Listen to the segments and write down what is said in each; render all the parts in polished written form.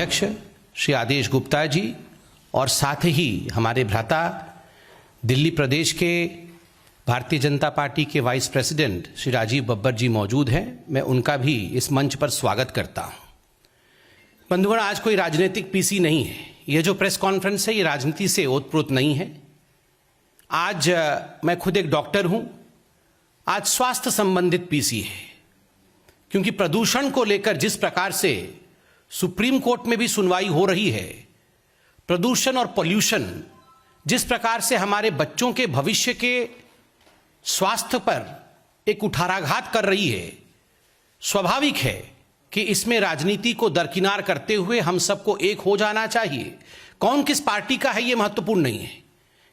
अध्यक्ष श्री आदेश गुप्ता जी और साथ ही हमारे भ्राता दिल्ली प्रदेश के भारतीय जनता पार्टी के वाइस प्रेसिडेंट श्री राजीव बब्बर जी मौजूद हैं। मैं उनका भी इस मंच पर स्वागत करता हूं। बंधुगण, आज कोई राजनीतिक पीसी नहीं है। यह जो प्रेस कॉन्फ्रेंस है ये राजनीति से ओतप्रोत नहीं है। आज मैं खुद एक डॉक्टर हूं। आज स्वास्थ्य संबंधित पीसी है, क्योंकि प्रदूषण को लेकर जिस प्रकार से सुप्रीम कोर्ट में भी सुनवाई हो रही है, प्रदूषण और पॉल्यूशन जिस प्रकार से हमारे बच्चों के भविष्य के स्वास्थ्य पर एक कुठाराघात कर रही है, स्वाभाविक है कि इसमें राजनीति को दरकिनार करते हुए हम सबको एक हो जाना चाहिए। कौन किस पार्टी का है ये महत्वपूर्ण नहीं है।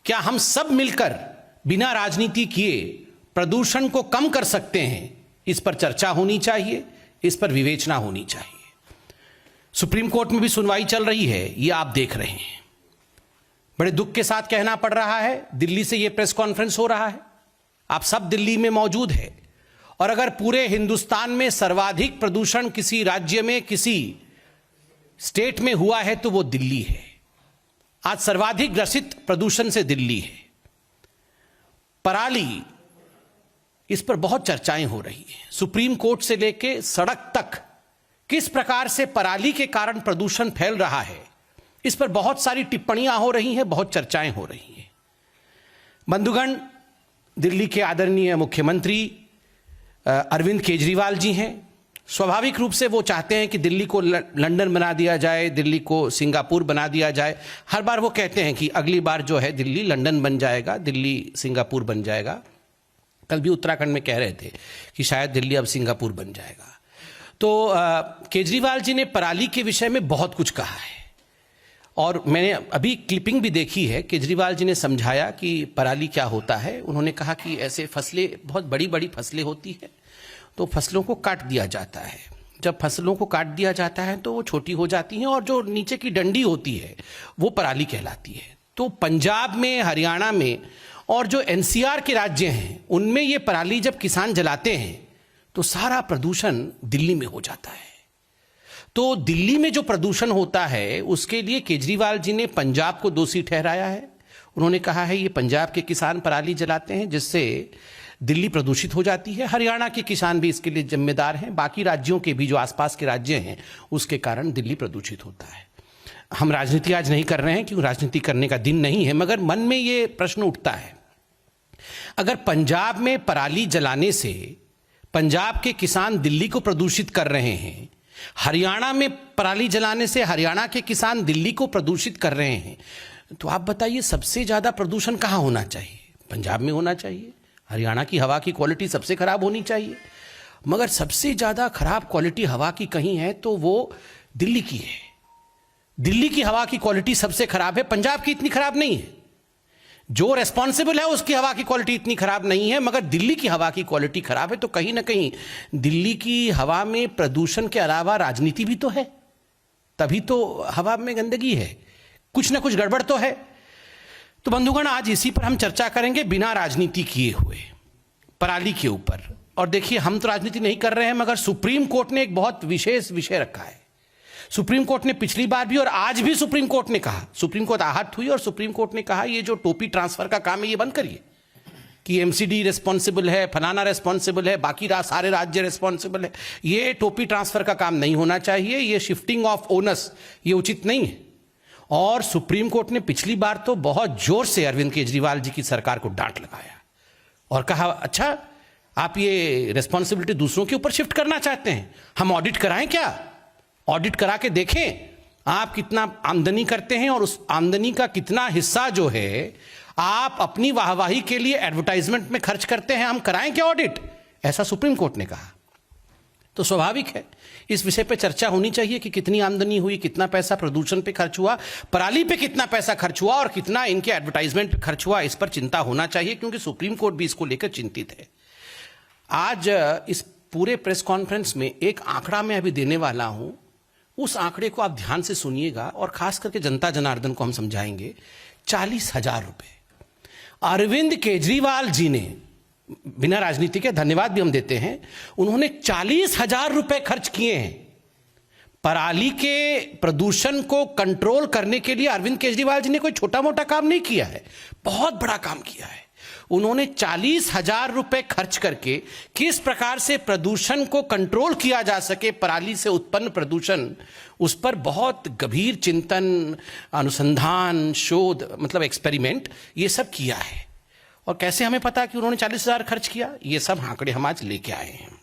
क्या हम सब मिलकर बिना राजनीति किए प्रदूषण को कम कर सकते हैं, इस पर चर्चा होनी चाहिए, इस पर विवेचना होनी चाहिए। सुप्रीम कोर्ट में भी सुनवाई चल रही है, ये आप देख रहे हैं। बड़े दुख के साथ कहना पड़ रहा है, दिल्ली से ये प्रेस कॉन्फ्रेंस हो रहा है, आप सब दिल्ली में मौजूद है। और अगर पूरे हिंदुस्तान में सर्वाधिक प्रदूषण किसी राज्य में, किसी स्टेट में हुआ है तो वो दिल्ली है। आज सर्वाधिक ग्रसित प्रदूषण से दिल्ली है। पराली, इस पर बहुत चर्चाएं हो रही हैं। सुप्रीम कोर्ट से लेके सड़क तक किस प्रकार से पराली के कारण प्रदूषण फैल रहा है, इस पर बहुत सारी टिप्पणियां हो रही हैं, बहुत चर्चाएं हो रही हैं। बंधुगण, दिल्ली के आदरणीय मुख्यमंत्री अरविंद केजरीवाल जी हैं। स्वाभाविक रूप से वो चाहते हैं कि दिल्ली को लंदन बना दिया जाए, दिल्ली को सिंगापुर बना दिया जाए। हर बार वो कहते हैं कि अगली बार जो है दिल्ली लंदन बन जाएगा, दिल्ली सिंगापुर बन जाएगा। कल भी उत्तराखंड में कह रहे थे कि शायद दिल्ली अब सिंगापुर बन जाएगा। तो केजरीवाल जी ने पराली के विषय में बहुत कुछ कहा है और मैंने अभी क्लिपिंग भी देखी है। केजरीवाल जी ने समझाया कि पराली क्या होता है। उन्होंने कहा कि ऐसे फसलें, बहुत बड़ी बड़ी फसलें होती हैं, तो फसलों को काट दिया जाता है। जब फसलों को काट दिया जाता है तो वो छोटी हो जाती हैं और जो नीचे की डंडी होती है वो पराली कहलाती है। तो पंजाब में, हरियाणा में और जो एनसीआर के राज्य हैं उनमें ये पराली जब किसान जलाते हैं तो सारा प्रदूषण दिल्ली में हो जाता है। तो दिल्ली में जो प्रदूषण होता है उसके लिए केजरीवाल जी ने पंजाब को दोषी ठहराया है। उन्होंने कहा है ये पंजाब के किसान पराली जलाते हैं जिससे दिल्ली प्रदूषित हो जाती है। हरियाणा के किसान भी इसके लिए जिम्मेदार हैं, बाकी राज्यों के भी जो आसपास के राज्य हैं उसके कारण दिल्ली प्रदूषित होता है। हम राजनीति आज नहीं कर रहे हैं क्योंकि राजनीति करने का दिन नहीं है, मगर मन में ये प्रश्न उठता है, अगर पंजाब में पराली जलाने से पंजाब के किसान दिल्ली को प्रदूषित कर रहे हैं, हरियाणा में पराली जलाने से हरियाणा के किसान दिल्ली को प्रदूषित कर रहे हैं, तो आप बताइए सबसे ज्यादा प्रदूषण कहां होना चाहिए? पंजाब में होना चाहिए। हरियाणा की हवा की क्वालिटी सबसे खराब होनी चाहिए, मगर सबसे ज्यादा खराब क्वालिटी हवा की कहीं है तो वो दिल्ली की है। दिल्ली की हवा की क्वालिटी सबसे खराब है, पंजाब की इतनी खराब नहीं है। जो रेस्पॉन्सिबल है उसकी हवा की क्वालिटी इतनी खराब नहीं है, मगर दिल्ली की हवा की क्वालिटी खराब है। तो कहीं ना कहीं दिल्ली की हवा में प्रदूषण के अलावा राजनीति भी तो है, तभी तो हवा में गंदगी है, कुछ ना कुछ गड़बड़ तो है। तो बंधुगण, आज इसी पर हम चर्चा करेंगे बिना राजनीति किए हुए, पराली के ऊपर। और देखिए, हम तो राजनीति नहीं कर रहे हैं, मगर सुप्रीम कोर्ट ने एक बहुत विशेष विषय रखा है। सुप्रीम कोर्ट ने पिछली बार भी और आज भी सुप्रीम कोर्ट ने कहा, सुप्रीम कोर्ट आहत हुई और सुप्रीम कोर्ट ने कहा ये जो टोपी ट्रांसफर का काम है ये बंद करिए, कि एमसीडी रिस्पॉन्सिबल है, फलाना रिस्पॉन्सिबल है, बाकी सारे राज्य रिस्पॉन्सिबल है। ये टोपी ट्रांसफर का काम नहीं होना चाहिए, ये शिफ्टिंग ऑफ ओनर्स ये उचित नहीं है। और सुप्रीम कोर्ट ने पिछली बार तो बहुत जोर से अरविंद केजरीवाल जी की सरकार को डांट लगाया और कहा, अच्छा आप ये रिस्पॉन्सिबिलिटी दूसरों के ऊपर शिफ्ट करना चाहते हैं, हम ऑडिट कराएं क्या? ऑडिट करा के देखें आप कितना आमदनी करते हैं और उस आमदनी का कितना हिस्सा जो है आप अपनी वाहवाही के लिए एडवर्टाइजमेंट में खर्च करते हैं, हम कराएं क्या ऑडिट? ऐसा सुप्रीम कोर्ट ने कहा। तो स्वाभाविक है इस विषय पे चर्चा होनी चाहिए कि कितनी आमदनी हुई, कितना पैसा प्रदूषण पे खर्च हुआ, पराली पे कितना पैसा खर्च हुआ और कितना इनके एडवर्टाइजमेंट पे खर्च हुआ। इस पर चिंता होना चाहिए क्योंकि सुप्रीम कोर्ट भी इसको लेकर चिंतित है। आज इस पूरे प्रेस कॉन्फ्रेंस में एक आंकड़ा मैं अभी देने वाला हूं, उस आंकड़े को आप ध्यान से सुनिएगा और खास करके जनता जनार्दन को हम समझाएंगे। 40,000 रुपए अरविंद केजरीवाल जी ने, बिना राजनीति के धन्यवाद भी हम देते हैं, उन्होंने 40,000 रुपए खर्च किए हैं पराली के प्रदूषण को कंट्रोल करने के लिए अरविंद केजरीवाल जी ने कोई छोटा मोटा काम नहीं किया है, बहुत बड़ा काम किया है। उन्होंने 40,000 रुपए खर्च करके किस प्रकार से प्रदूषण को कंट्रोल किया जा सके, पराली से उत्पन्न प्रदूषण, उस पर बहुत गंभीर चिंतन, अनुसंधान, शोध, मतलब एक्सपेरिमेंट, ये सब किया है। और कैसे हमें पता कि उन्होंने 40,000 खर्च किया? ये सब आंकड़े हम आज लेके आए हैं।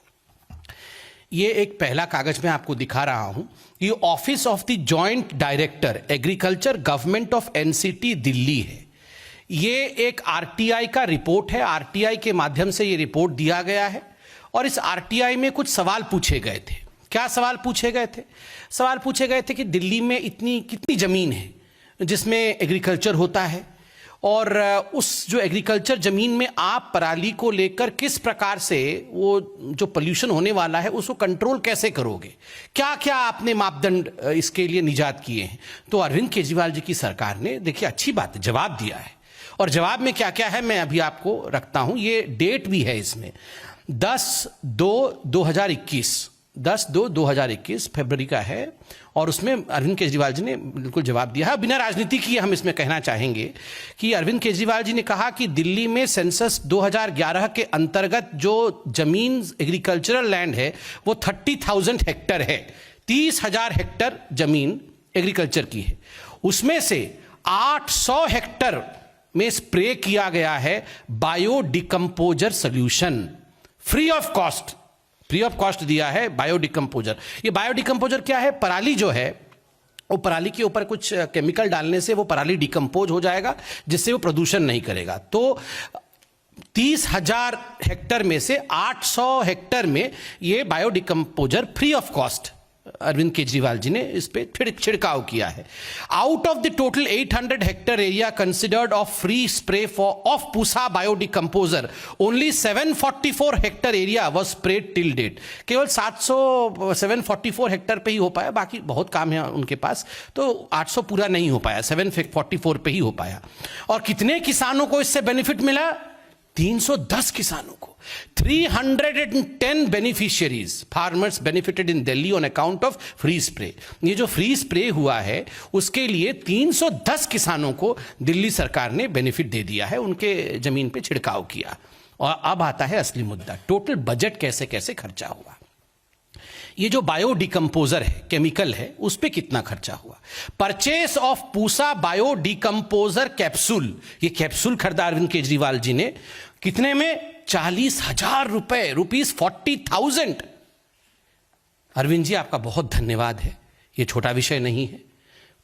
ये एक पहला कागज मैं आपको दिखा रहा हूं। ये office of the joint director agriculture government of NCT Delhi है। ये एक आरटीआई का रिपोर्ट है। आरटीआई के माध्यम से ये रिपोर्ट दिया गया है और इस आरटीआई में कुछ सवाल पूछे गए थे। क्या सवाल पूछे गए थे? सवाल पूछे गए थे कि दिल्ली में इतनी कितनी जमीन है जिसमें एग्रीकल्चर होता है, और उस जो एग्रीकल्चर जमीन में आप पराली को लेकर किस प्रकार से वो जो पोल्यूशन होने वाला है उसको कंट्रोल कैसे करोगे, क्या क्या आपने मापदंड इसके लिए निजात किए हैं। तो अरविंद केजरीवाल जी की सरकार ने, देखिए अच्छी बात है, जवाब दिया है। और जवाब में क्या क्या है मैं अभी आपको रखता हूं। ये डेट भी है इसमें, 10/2/2021 फरवरी का है। और उसमें अरविंद केजरीवाल जी ने बिल्कुल जवाब दिया है। बिना राजनीति किए हम इसमें कहना चाहेंगे कि अरविंद केजरीवाल जी ने कहा कि दिल्ली में सेंसस 2011 के अंतर्गत जो जमीन एग्रीकल्चरल लैंड है वो 30,000 हेक्टर है। 30,000 हेक्टर जमीन एग्रीकल्चर की है। उसमें से 800 हेक्टर में स्प्रे किया गया है बायोडिकम्पोजर सोल्यूशन, फ्री ऑफ कॉस्ट दिया है बायोडिकम्पोजर। ये बायोडिकम्पोजर क्या है? पराली जो है वो पराली के ऊपर कुछ केमिकल डालने से वो पराली डिकम्पोज हो जाएगा, जिससे वो प्रदूषण नहीं करेगा। तो 30,000 हेक्टर में से 800 हेक्टर में ये biodecomposer free of cost Arvind Kejriwal ji ने इस पे छिड़काव किया है। Out of the total 800 hectare area considered of free spray of Pusa biodecomposer, only 744 hectare area was spread till date. केवल 744 हेक्टर पे ही हो पाया, बाकी बहुत काम है उनके पास, तो 800 पूरा नहीं हो पाया, 744 पे ही हो पाया। और कितने किसानों को इससे बेनिफिट मिला? 310 किसानों को। 310 beneficiaries farmers benefited in Delhi on account of free spray. ये जो फ्री स्प्रे हुआ है उसके लिए 310 किसानों को दिल्ली सरकार ने बेनिफिट दे दिया है, उनके जमीन पे छिड़काव किया। और अब आता है असली मुद्दा, टोटल बजट कैसे कैसे खर्चा हुआ। ये जो बायोडिकम्पोजर है, केमिकल है, उस पे कितना खर्चा हुआ? परचेस ऑफ पूसा बायोडिकम्पोजर कैप्सूल, ये कैप्सूल खरीदा अरविंद केजरीवाल जी ने, कितने में? 40,000 रुपए, ₹40,000। अरविंद जी आपका बहुत धन्यवाद है। ये छोटा विषय नहीं है।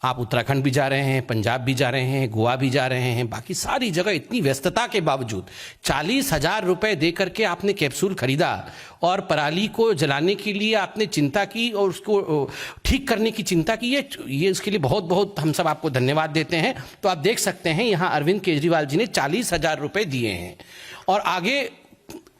आप उत्तराखंड भी जा रहे हैं, पंजाब भी जा रहे हैं, गोवा भी जा रहे हैं, बाकी सारी जगह इतनी व्यस्तता के बावजूद 40,000 रुपए दे करके आपने कैप्सूल खरीदा और पराली को जलाने के लिए आपने चिंता की और उसको ठीक करने की चिंता की। ये उसके लिए बहुत बहुत हम सब आपको धन्यवाद देते हैं। तो आप देख सकते हैं यहाँ अरविंद केजरीवाल जी ने 40,000 रुपए दिए हैं। और आगे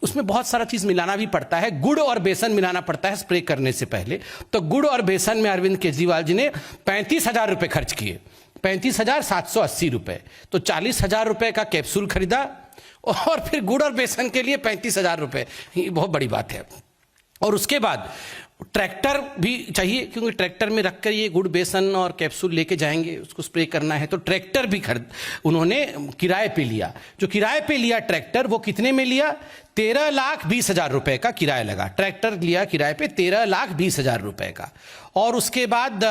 उसमें बहुत सारा चीज मिलाना भी पड़ता है, गुड़ और बेसन मिलाना पड़ता है स्प्रे करने से पहले। तो गुड़ और बेसन में अरविंद केजरीवाल जी ने 35,000 रुपए खर्च किए, 35,780 रुपए। तो 40,000 रुपए का कैप्सूल खरीदा और फिर गुड़ और बेसन के लिए 35,000 रुपए, ये बहुत बड़ी बात है। और उसके बाद ट्रैक्टर भी चाहिए, क्योंकि ट्रैक्टर में रखकर ये गुड़ बेसन और कैप्सूल लेके जाएंगे, उसको स्प्रे करना है, तो ट्रैक्टर भी उन्होंने किराए पे लिया। जो किराए पे लिया ट्रैक्टर, वो कितने में लिया? 13,20,000 रुपए का किराया लगा। ट्रैक्टर लिया किराए पे 13,20,000 रुपए का। और उसके बाद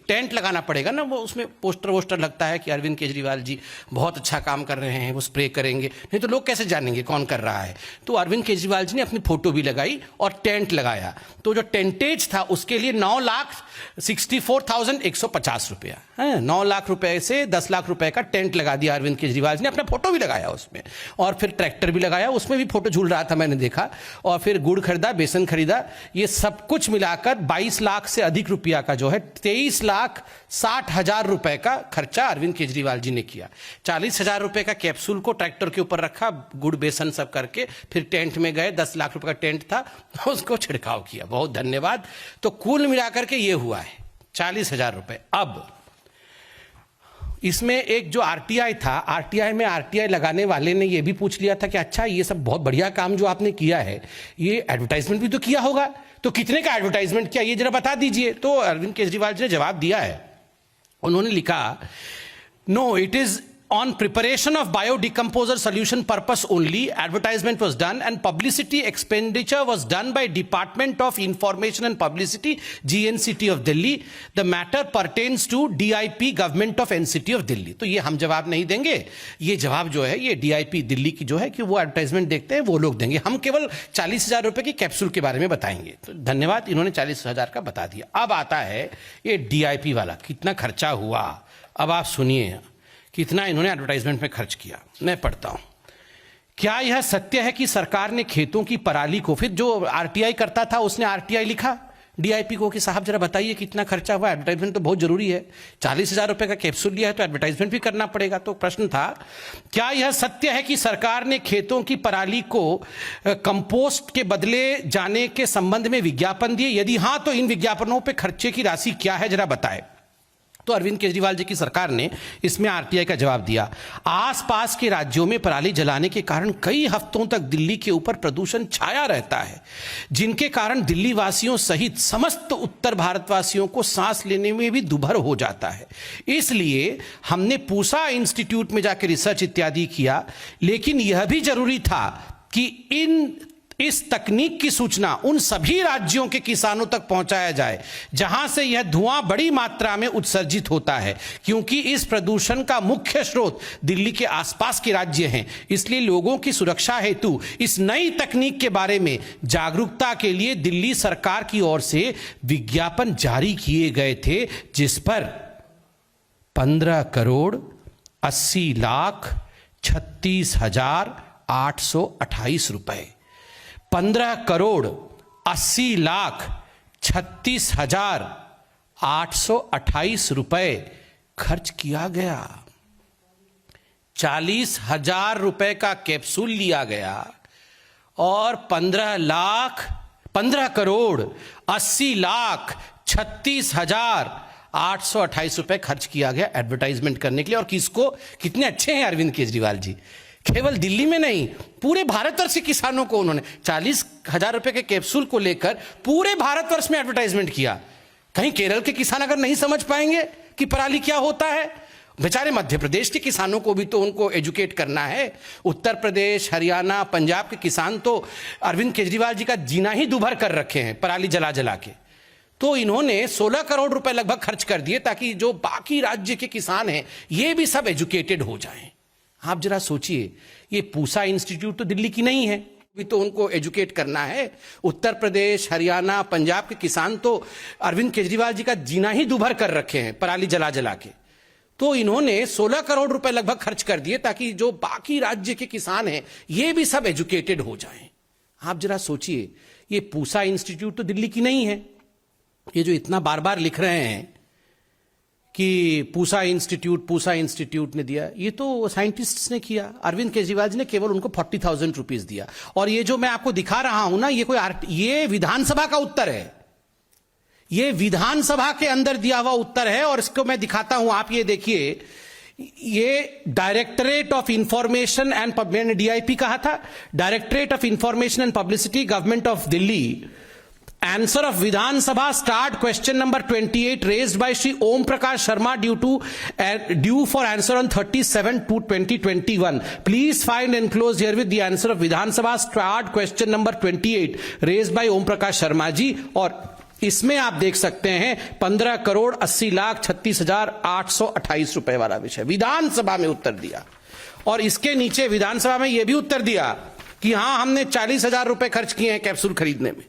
टेंट लगाना पड़ेगा ना, वो उसमें पोस्टर वोस्टर लगता है कि अरविंद केजरीवाल जी बहुत अच्छा काम कर रहे हैं, वो स्प्रे करेंगे, नहीं तो लोग कैसे जानेंगे कौन कर रहा है। तो अरविंद केजरीवाल जी ने अपनी फोटो भी लगाई और टेंट लगाया। तो जो टेंटेज था उसके लिए 9,64,150 रुपया, 9 लाख रुपए से 10 लाख रुपए का टेंट लगा दिया अरविंद केजरीवाल जी ने। अपना फोटो भी लगाया उसमें और फिर ट्रैक्टर भी लगाया, उसमें भी फोटो झूल रहा था, मैंने देखा। और फिर गुड़ खरीदा, बेसन खरीदा, ये सब कुछ मिलाकर 22 लाख से अधिक रुपया का जो है 23,60,000 रुपए का खर्चा अरविंद केजरीवाल जी ने किया। 40,000 रुपए का कैप्सूल को ट्रैक्टर के ऊपर रखा, गुड़ बेसन सब करके, फिर टेंट में गए, 10 लाख रुपए का टेंट था, उसको छिड़काव किया। बहुत धन्यवाद। तो कुल मिलाकर के ये हुआ है 40,000 रुपए। अब इसमें एक जो आरटीआई था, आरटीआई में आरटीआई लगाने वाले ने ये भी पूछ लिया था कि अच्छा ये सब बहुत बढ़िया काम जो आपने किया है, ये एडवर्टाइजमेंट भी तो किया होगा। तो कितने का एडवर्टाइजमेंट किया ये जरा बता दीजिए। तो अरविंद केजरीवाल जी ने जवाब दिया है, उन्होंने लिखा, no it is on preparation of biodecomposer solution purpose only, advertisement was done and publicity expenditure was done by Department of Information and Publicity, GNCT of Delhi. The matter pertains to DIP Government of NCT of Delhi. तो ये हम जवाब नहीं देंगे, ये जवाब जो है ये DIP दिल्ली की जो है कि वो एडवर्टाइजमेंट देखते हैं वो लोग देंगे, हम केवल 40,000 रुपए की कैप्सूल के बारे में बताएंगे। तो धन्यवाद, इन्होंने 40,000 का बता दिया। अब आता है ये DIP वाला, कितना खर्चा हुआ। अब आप सुनिए कितना इन्होंने एडवर्टाइजमेंट में खर्च किया। मैं पढ़ता हूं, क्या यह सत्य है कि सरकार ने खेतों की पराली को, फिर जो आरटीआई करता था उसने आरटीआई लिखा डीआईपी को कि साहब जरा बताइए कितना खर्चा हुआ। एडवर्टाइजमेंट तो बहुत जरूरी है, 40,000 रुपए का कैप्सूल लिया है तो एडवर्टाइजमेंट भी करना पड़ेगा। तो प्रश्न था, क्या यह सत्य है कि सरकार ने खेतों की पराली को कंपोस्ट के बदले जाने के संबंध में विज्ञापन दिए? यदि हां तो इन विज्ञापनों पर खर्चे की राशि क्या है जरा बताएं। तो अरविंद केजरीवाल जी की सरकार ने इसमें आरटीआई का जवाब दिया, आसपास के राज्यों में पराली जलाने के कारण कई हफ्तों तक दिल्ली के ऊपर प्रदूषण छाया रहता है, जिनके कारण दिल्ली वासियों सहित समस्त उत्तर भारतवासियों को सांस लेने में भी दुभर हो जाता है। इसलिए हमने पूसा इंस्टीट्यूट में जाकर रिसर्च इत्यादि किया, लेकिन यह भी जरूरी था कि इस तकनीक की सूचना उन सभी राज्यों के किसानों तक पहुंचाया जाए जहां से यह धुआं बड़ी मात्रा में उत्सर्जित होता है, क्योंकि इस प्रदूषण का मुख्य स्रोत दिल्ली के आसपास के राज्य हैं। इसलिए लोगों की सुरक्षा हेतु इस नई तकनीक के बारे में जागरूकता के लिए दिल्ली सरकार की ओर से विज्ञापन जारी किए गए थे, जिस पर 15 करोड़ 80 लाख 36,828 रुपए, 15 करोड़ 80 लाख 36,828 रुपए खर्च किया गया। 40,000 रुपए का कैप्सूल लिया गया और 15 करोड़ 80 लाख 36,828 रुपए खर्च किया गया एडवर्टाइजमेंट करने के लिए। और किसको? कितने अच्छे हैं अरविंद केजरीवाल जी, केवल दिल्ली में नहीं पूरे भारतवर्ष के किसानों को उन्होंने 40,000 रुपए के कैप्सूल को लेकर पूरे भारतवर्ष में एडवर्टाइजमेंट किया। कहीं केरल के किसान अगर नहीं समझ पाएंगे कि पराली क्या होता है, बेचारे मध्य प्रदेश के किसानों को भी तो उनको एजुकेट करना है। उत्तर प्रदेश, हरियाणा, पंजाब के किसान तो अरविंद केजरीवाल जी का जीना ही दुभर कर रखे हैं पराली जला जला के। तो इन्होंने 16 करोड़ रुपए लगभग खर्च कर दिए ताकि जो बाकी राज्य के किसान हैं ये भी सब एजुकेटेड हो जाएं। आप जरा सोचिए, ये पूसा इंस्टीट्यूट तो दिल्ली की नहीं है, भी तो उनको एजुकेट करना है। उत्तर प्रदेश, हरियाणा, पंजाब के किसान तो अरविंद केजरीवाल जी का जीना ही दुभर कर रखे हैं पराली जला जला के। तो इन्होंने 16 करोड़ रुपए लगभग खर्च कर दिए ताकि जो बाकी राज्य के किसान हैं ये भी सब एजुकेटेड हो जाएं। आप जरा सोचिए, ये पूसा इंस्टीट्यूट तो दिल्ली की नहीं है। ये जो इतना बार बार लिख रहे हैं कि पूसा इंस्टीट्यूट ने दिया, ये तो साइंटिस्ट्स ने किया। अरविंद केजरीवाल जी ने केवल उनको 40,000 रुपीज दिया। और ये जो मैं आपको दिखा रहा हूं ना, ये विधानसभा का उत्तर है, ये विधानसभा के अंदर दिया हुआ उत्तर है। और इसको मैं दिखाता हूं, आप ये देखिए, ये डायरेक्टरेट ऑफ इंफॉर्मेशन एंड, मैंने डीआईपी कहा था, directorate of information and publicity, government of Delhi. Answer of Vidhan Sabha start question number 28 raised by Shri Om Prakash Sharma due for answer on 37/2/2021. Please find enclosed here with the answer of Vidhan Sabha start question number 28 raised by Om Prakash Sharma जी। और इसमें आप देख सकते हैं 15 करोड़ 80 लाख 36,828 रुपए वाला विषय विधानसभा में उत्तर दिया। और इसके नीचे विधानसभा में यह भी उत्तर दिया कि हां हमने 40,000 रुपए खर्च किए हैं कैप्सूल खरीदने में।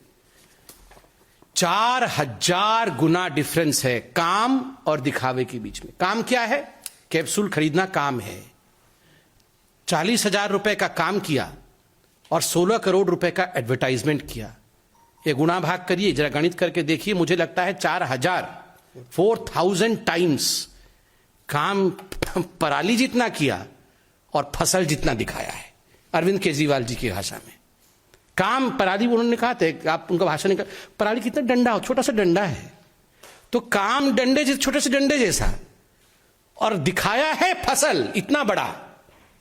4,000 गुना डिफरेंस है काम और दिखावे के बीच में। काम क्या है? कैप्सूल खरीदना काम है। 40,000 रुपए का काम किया और 16 करोड़ रुपए का एडवर्टाइजमेंट किया। ये गुणा भाग करिए, जरा गणित करके देखिए। मुझे लगता है 4,000 टाइम्स काम पराली जितना किया और फसल जितना दिखाया है अरविंद केजरीवाल जी की भाषा में। काम पराली, उन्होंने कहा था, आप उनका भाषण नहीं कर, पराली कितना डंडा हो, छोटा सा डंडा है, तो काम डंडे जैसे, छोटे से डंडे जैसा, और दिखाया है फसल इतना बड़ा।